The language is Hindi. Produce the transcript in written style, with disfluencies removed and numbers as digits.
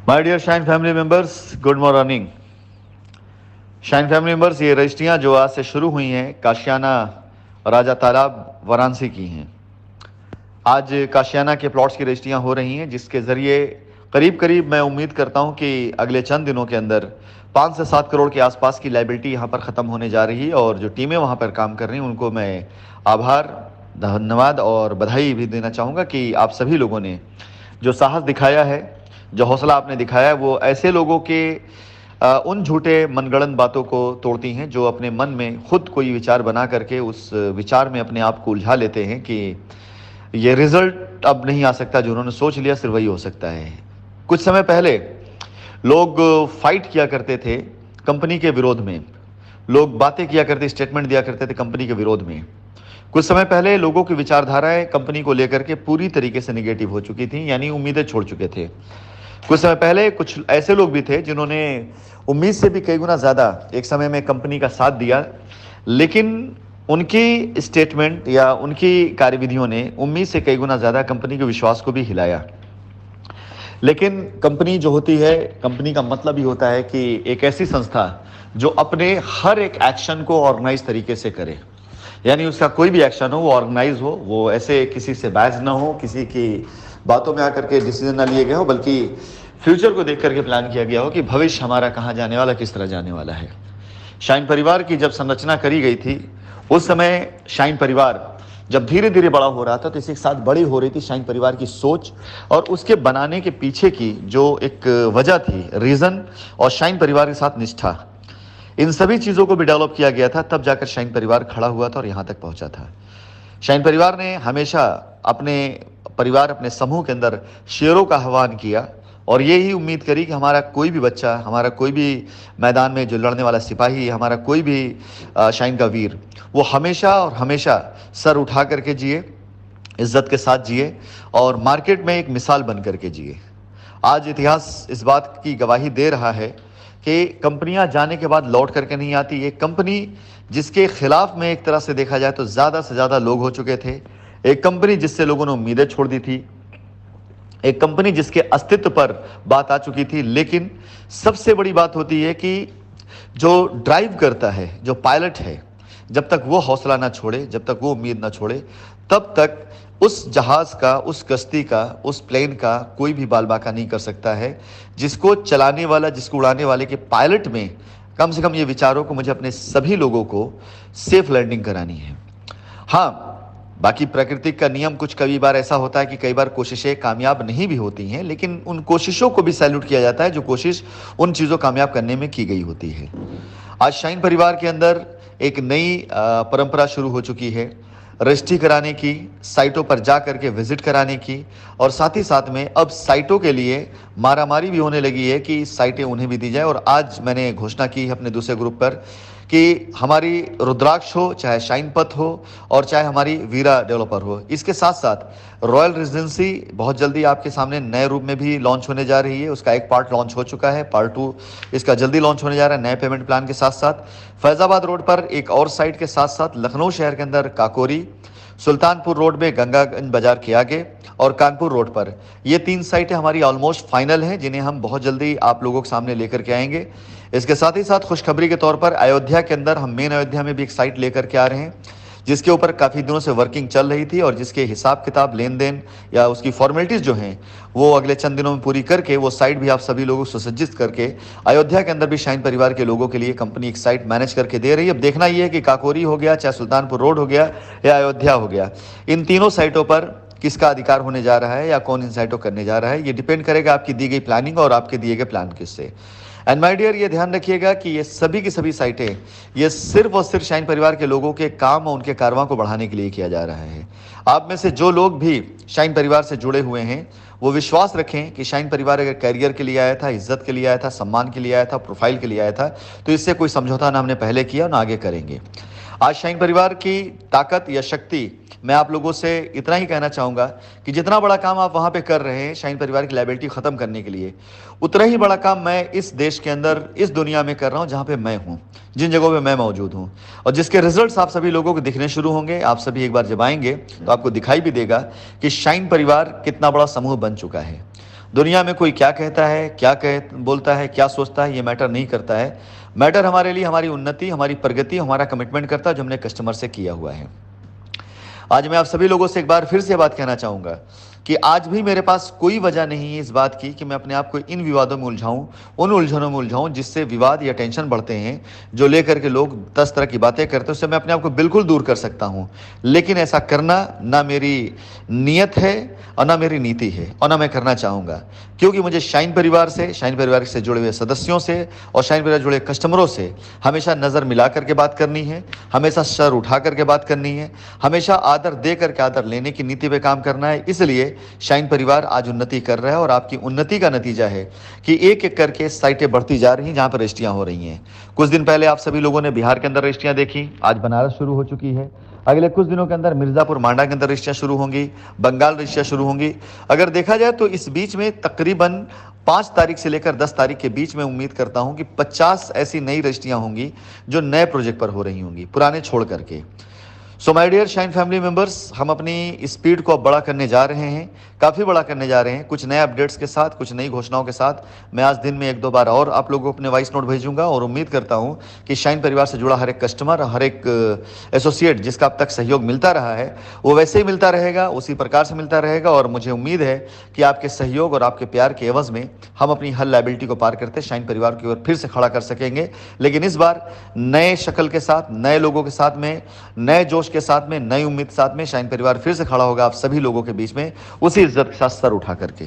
My dear shine family members, good morning. Shine family members, ये रजिस्ट्रियाँ जो आज से शुरू हुई हैं काशियाना राजा तालाब वाराणसी की हैं। आज काशियाना के प्लॉट्स की रजिस्ट्रियाँ हो रही हैं, जिसके ज़रिए करीब करीब मैं उम्मीद करता हूं कि अगले चंद दिनों के अंदर 5 से 7 करोड़ के आसपास की लाइबिलिटी यहाँ पर ख़त्म होने जा रही है। और जो टीमें वहाँ पर काम कर रही हैं उनको मैं आभार, धन्यवाद और बधाई भी देना चाहूँगा कि आप सभी लोगों ने जो साहस दिखाया है, जो हौसला आपने दिखाया है, वो ऐसे लोगों के उन झूठे मनगढ़ंत बातों को तोड़ती हैं जो अपने मन में खुद कोई विचार बना करके उस विचार में अपने आप को उलझा लेते हैं कि ये रिजल्ट अब नहीं आ सकता, जो उन्होंने सोच लिया सिर्फ वही हो सकता है। कुछ समय पहले लोग फाइट किया करते थे कंपनी के विरोध में, लोग बातें किया करते, स्टेटमेंट दिया करते थे कंपनी के विरोध में। कुछ समय पहले लोगों की विचारधाराएं कंपनी को लेकर के पूरी तरीके से निगेटिव हो चुकी थी, यानी उम्मीदें छोड़ चुके थे। कुछ समय पहले कुछ ऐसे लोग भी थे जिन्होंने उम्मीद से भी कई गुना ज़्यादा एक समय में कंपनी का साथ दिया, लेकिन उनकी स्टेटमेंट या उनकी कार्यविधियों ने उम्मीद से कई गुना ज़्यादा कंपनी के विश्वास को भी हिलाया। लेकिन कंपनी जो होती है, कंपनी का मतलब ही होता है कि एक ऐसी संस्था जो अपने हर एक एक्शन को ऑर्गेनाइज तरीके से करे, यानी उसका कोई भी एक्शन हो वो ऑर्गेनाइज हो, वो ऐसे किसी से बैज ना हो, किसी की बातों में आकर के डिसीजन ना लिए गए हो, बल्कि फ्यूचर को देख करके प्लान किया गया हो कि भविष्य हमारा कहाँ जाने वाला, किस तरह जाने वाला है। शाइन परिवार की जब संरचना करी गई थी उस समय शाइन परिवार जब धीरे धीरे बड़ा हो रहा था तो इसी के साथ बड़ी हो रही थी शाइन परिवार की सोच और उसके बनाने के पीछे की जो एक वजह थी, रीजन, और शाइन परिवार के साथ निष्ठा, इन सभी चीज़ों को भी डेवलप किया गया था। तब जाकर शाइन परिवार खड़ा हुआ था और यहाँ तक पहुँचा था। शाइन परिवार ने हमेशा अपने परिवार, अपने समूह के अंदर शेरों का आह्वान किया और ये ही उम्मीद करी कि हमारा कोई भी बच्चा, हमारा कोई भी मैदान में जो लड़ने वाला सिपाही, हमारा कोई भी शाइन का वीर, वो हमेशा और हमेशा सर उठा करके जिए, इज्जत के साथ जिए और मार्केट में एक मिसाल बन करके जिए। आज इतिहास इस बात की गवाही दे रहा है कि कंपनियां जाने के बाद लौट करके नहीं आती। एक कंपनी जिसके खिलाफ में एक तरह से देखा जाए तो ज़्यादा से ज़्यादा लोग हो चुके थे, एक कंपनी जिससे लोगों ने उम्मीदें छोड़ दी थी, एक कंपनी जिसके अस्तित्व पर बात आ चुकी थी। लेकिन सबसे बड़ी बात होती है कि जो ड्राइव करता है, जो पायलट है, जब तक वो हौसला ना छोड़े, जब तक वो उम्मीद ना छोड़े, तब तक उस जहाज का, उस कश्ती का, उस प्लेन का कोई भी बाल बाका नहीं कर सकता है। जिसको चलाने वाला, जिसको उड़ाने वाले के पायलट में कम से कम ये विचारों को मुझे अपने सभी लोगों को सेफ लैंडिंग करानी है। हाँ, बाकी प्रकृति का नियम कुछ कई बार ऐसा होता है कि कई बार कोशिशें कामयाब नहीं भी होती हैं, लेकिन उन कोशिशों को भी सैल्यूट किया जाता है जो कोशिश उन चीज़ों कामयाब करने में की गई होती है। आज शाइन परिवार के अंदर एक नई परंपरा शुरू हो चुकी है, रजिस्ट्री कराने की, साइटों पर जा करके विजिट कराने की, और साथ ही साथ में अब साइटों के लिए मारामारी भी होने लगी है कि साइटें उन्हें भी दी जाए। और आज मैंने घोषणा की है अपने दूसरे ग्रुप पर कि हमारी रुद्राक्ष हो, चाहे शाइनपथ हो और चाहे हमारी वीरा डेवलपर हो, इसके साथ साथ रॉयल रेजिडेंसी बहुत जल्दी आपके सामने नए रूप में भी लॉन्च होने जा रही है। उसका एक पार्ट लॉन्च हो चुका है, पार्ट 2 इसका जल्दी लॉन्च होने जा रहा है नए पेमेंट प्लान के साथ साथ। फैज़ाबाद रोड पर एक और साइट के साथ साथ लखनऊ शहर के अंदर काकोरी, सुल्तानपुर रोड में गंगागंज बाजार के आगे और कानपुर रोड पर, ये 3 साइटें हमारी ऑलमोस्ट फाइनल हैं, जिन्हें हम बहुत जल्दी आप लोगों के सामने लेकर के आएंगे। इसके साथ ही साथ खुशखबरी के तौर पर अयोध्या के अंदर हम मेन अयोध्या में भी एक साइट लेकर के आ रहे हैं, जिसके ऊपर काफ़ी दिनों से वर्किंग चल रही थी और जिसके हिसाब किताब, लेन देन या उसकी फॉर्मेलिटीज़ जो हैं वो अगले चंद दिनों में पूरी करके वो साइट भी आप सभी लोगों को सुसज्जित करके अयोध्या के अंदर भी शाइन परिवार के लोगों के लिए कंपनी एक साइट मैनेज करके दे रही है। अब देखना ये है कि काकोरी हो गया, चाहे सुल्तानपुर रोड हो गया या अयोध्या हो गया, इन तीनों साइटों पर किसका अधिकार होने जा रहा है या कौन इन साइटों करने जा रहा है, ये डिपेंड करेगा आपकी दी गई प्लानिंग और आपके दिए गए प्लान किससे। एंड माय डियर, ये ध्यान रखिएगा कि ये सभी की सभी साइटें ये सिर्फ और सिर्फ शाइन परिवार के लोगों के काम और उनके कारवां को बढ़ाने के लिए किया जा रहा है। आप में से जो लोग भी शाइन परिवार से जुड़े हुए हैं वो विश्वास रखें कि शाइन परिवार अगर कैरियर के लिए आया था, इज्जत के लिए आया था, सम्मान के लिए आया था, प्रोफाइल के लिए आया था, तो इससे कोई समझौता ना हमने पहले किया ना आगे करेंगे। आज शाइन परिवार की ताकत या शक्ति, मैं आप लोगों से इतना ही कहना चाहूँगा कि जितना बड़ा काम आप वहाँ पे कर रहे हैं शाइन परिवार की लायबिलिटी ख़त्म करने के लिए, उतना ही बड़ा काम मैं इस देश के अंदर, इस दुनिया में कर रहा हूँ जहाँ पे मैं हूँ, जिन जगहों पे मैं मौजूद हूँ, और जिसके रिजल्ट्स आप सभी लोगों को दिखने शुरू होंगे। आप सभी एक बार जब आएंगे तो आपको दिखाई भी देगा कि शाइन परिवार कितना बड़ा समूह बन चुका है। दुनिया में कोई क्या कहता है, बोलता है, क्या सोचता है, ये मैटर नहीं करता है। मैटर हमारे लिए हमारी उन्नति, हमारी प्रगति, हमारा कमिटमेंट करता है जो हमने कस्टमर से किया हुआ है। आज मैं आप सभी लोगों से एक बार फिर से बात कहना चाहूँगा कि आज भी मेरे पास कोई वजह नहीं है इस बात की कि मैं अपने आप को इन विवादों में उलझाऊं, उन उलझनों में उलझाऊं जिससे विवाद या टेंशन बढ़ते हैं, जो लेकर के लोग 10 तरह की बातें करते हैं, उससे मैं अपने आप को बिल्कुल दूर कर सकता हूं। लेकिन ऐसा करना ना मेरी नीयत है और ना मेरी नीति है और ना मैं करना चाहूँगा, क्योंकि मुझे शाइन परिवार से, शाइन परिवार से जुड़े हुए सदस्यों से और शाइन परिवार जुड़े कस्टमरों से हमेशा नज़र मिला करके बात करनी है, हमेशा सर उठा करके बात करनी है, हमेशा आदर दे करके आदर लेने की नीति पे काम करना है। इसलिए शाइन परिवार आज उन्नति कर रहा है और आपकी उन्नति का नतीजा है कि एक एक करके साइटें बढ़ती जा रही हैं जहां पर रजिस्ट्रियां हो रही हैं। कुछ दिन पहले आप सभी लोगों ने बिहार के अंदर रजिस्ट्रियां देखी, आज बनारस शुरू हो चुकी है। अगले कुछ दिनों के अंदर मिर्जापुर मांडा के अंदर रजिस्ट्रियां शुरू होंगी, बंगाल रजिस्ट्रियां शुरू होंगी। अगर देखा जाए तो इस बीच में तकरीबन 5 तारीख से लेकर 10 तारीख के बीच में उम्मीद करता हूं कि 50 ऐसी नई रजिस्ट्रियां होंगी जो नए प्रोजेक्ट पर हो रही होंगी, पुराने छोड़ करके। So my dear shine family members, हम अपनी स्पीड को अब बड़ा करने जा रहे हैं, काफ़ी बड़ा करने जा रहे हैं। कुछ नए अपडेट्स के साथ, कुछ नई घोषणाओं के साथ मैं आज दिन में 1-2 बार और आप लोगों को अपने वॉइस नोट भेजूंगा और उम्मीद करता हूं कि शाइन परिवार से जुड़ा हर एक कस्टमर, हर एक एसोसिएट जिसका अब तक सहयोग मिलता रहा है वो वैसे ही मिलता रहेगा, उसी प्रकार से मिलता रहेगा। और मुझे उम्मीद है कि आपके सहयोग और आपके प्यार के एवज में हम अपनी हर लायबिलिटी को पार करते शाइन परिवार की ओर फिर से खड़ा कर सकेंगे। लेकिन इस बार नए शक्ल के साथ, नए लोगों के साथ में, नए जोश के साथ में, नई उम्मीद के साथ में शाइन परिवार फिर से खड़ा होगा आप सभी लोगों के बीच में, उसी इज्जत के साथ सर उठा करके।